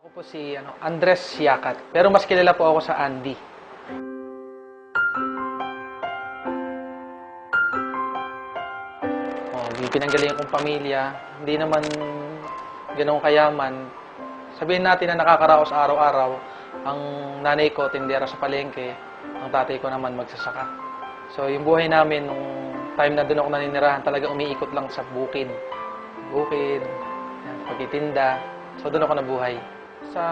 Ako po si Andres Siacat, pero mas kilala po ako sa Andy. Pinanggalingan kong pamilya, hindi naman ganoong kayaman. Sabihin natin na nakakaraos araw-araw. Ang nanay ko, tindera sa palengke. Ang tatay ko naman, magsasaka. So, yung buhay namin, nung time na doon ako naninirahan, talaga umiikot lang sa bukid. Bukid, pagtitinda. So, doon ako nabuhay. Sa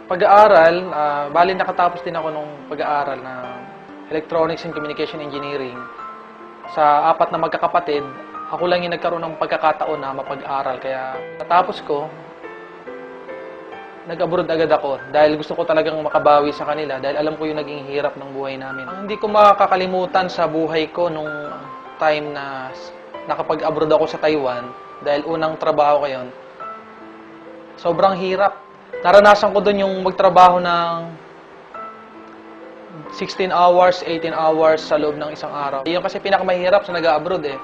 pag-aaral, bali nakatapos din ako nung pag-aaral na Electronics and Communication Engineering. Sa 4 na magkakapatid, ako lang yung nagkaroon ng pagkakataon na mapag-aral. Kaya natapos ko, nag-abroad agad ako dahil gusto ko talagang makabawi sa kanila dahil alam ko yung naging hirap ng buhay namin. Ang hindi ko makakalimutan sa buhay ko nung time na nakapag-abroad ako sa Taiwan dahil unang trabaho ko yun, sobrang hirap. Naranasan ko doon yung magtrabaho ng 16 hours, 18 hours sa loob ng isang araw. Yun kasi pinakamahirap sa nag-abroad eh.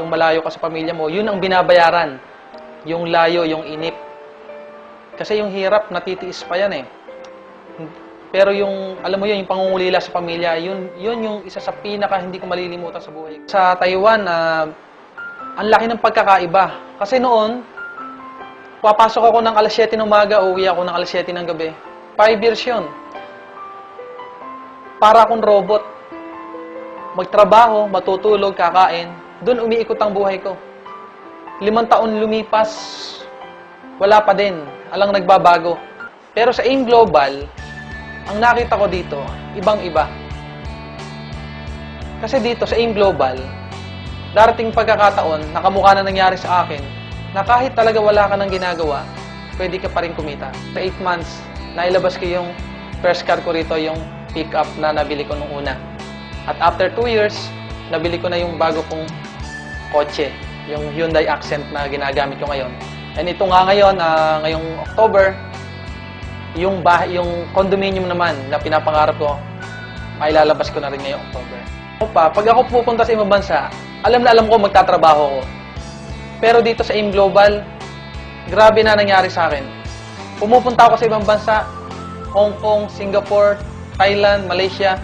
Yung malayo ka sa pamilya mo, yun ang binabayaran. Yung layo, yung inip. Kasi yung hirap, natitiis pa yan eh. Pero yung, alam mo yun, yung pangungulila sa pamilya, yun yung isa sa pinaka hindi ko malilimutan sa buhay. Sa Taiwan, ang laki ng pagkakaiba. Kasi noon, papasok ako ng alas 7 ng umaga, uwi ako ng alas 7 ng gabi. 5 years yun. Para akong robot. Magtrabaho, matutulog, kakain. Doon umiikot ang buhay ko. 5 taon lumipas, wala pa din. Alang nagbabago. Pero sa AIM Global, ang nakita ko dito, ibang-iba. Kasi dito sa AIM Global, darating pagkakataon, nakamukha na nangyari sa akin, na kahit talaga wala ka ng ginagawa, pwede ka pa rin kumita. Sa 8 months, nailabas ko yung first car ko rito, yung pick-up na nabili ko nung una. At after 2 years, nabili ko na yung bago kong kotse, yung Hyundai Accent na ginagamit ko ngayon. And ito nga ngayon, ngayong October, yung condominium naman na pinapangarap ko, mailalabas ko na rin ngayong October. Pag ako pupunta sa ibang bansa, alam na alam ko magtatrabaho ko. Pero dito sa AIM Global, grabe na nangyari sa akin. Pumupunta ako sa ibang bansa, Hong Kong, Singapore, Thailand, Malaysia.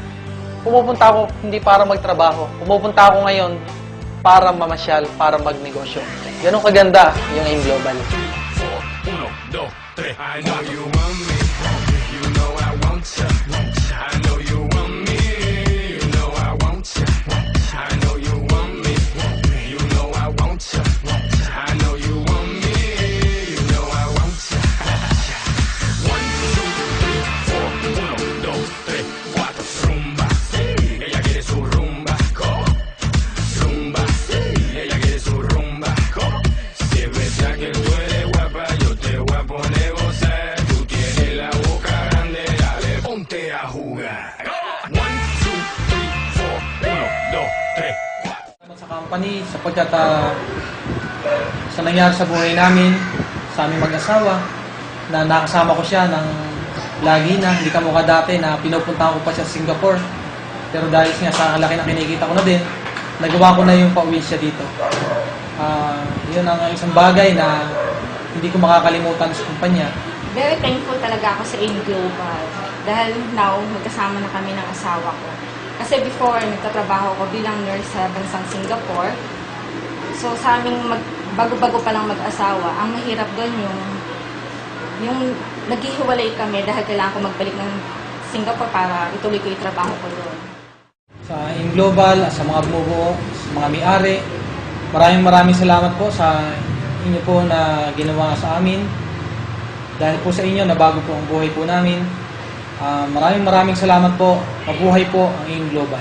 Pumupunta ako hindi para magtrabajo. Pumupunta ako ngayon para mamasyal, para magnegosyo. Ganun kaganda yung AIM Global. 1, 2, 3. I know you want me. You know I want you. I know you want me. You know I want you. I know you want me. You know I want you. I know you want me. You know I want you. 1, 2, 3, 4. 1, 2, 3, 4. Rumba. Ella quiere su rumba. Rumba. Ella quiere su rumba. Si es verdad que tú eres guapa, yo te voy a poner gozar. Tú tienes la boca grande, dale, ponte a jugar. 1, 2, 3, 4. 1, 2, 3, 4. Sa company, sapagkat sa nangyari sa buhay namin, sa aming mag-asawa, na nakasama ko siya ng lagi na, hindi ka mukha dati na pinupuntahan ko pa siya sa Singapore. Pero dahil nga sa laki na kinikita ko na din, nagawa ko na yung pauwi siya dito. Yun ang isang bagay na hindi ko makakalimutan sa kumpanya. Very thankful talaga ako sa AIM Global dahil now magkasama na kami ng asawa ko. Kasi before, nagtatrabaho ko bilang nurse sa bansang Singapore. So sa aming bago-bago pa lang mag-asawa, ang mahirap doon yung naghihiwalay kami dahil kailangan ko magbalik ng Singapore para ituloy ko yung trabaho ko doon. Sa AIM Global, sa mga bumubuo, sa mga may-ari, maraming salamat po sa inyo po na ginawa sa amin. Dahil po sa inyo, nabago po ang buhay po namin. Maraming salamat po. Mabuhay po ang AIM Global.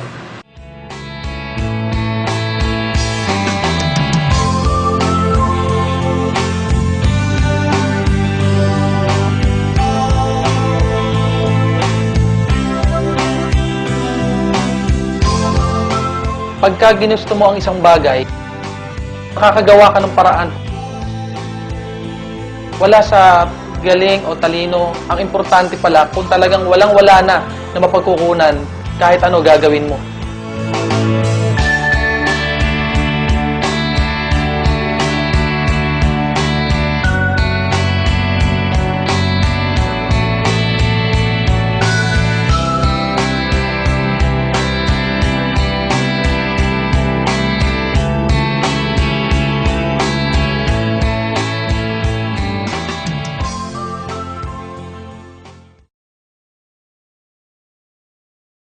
Pagka ginusto mo ang isang bagay, makakagawa ka ng paraan. Wala sa galing o talino. Ang importante pala, kung talagang walang-wala na mapagkukunan, kahit ano gagawin mo.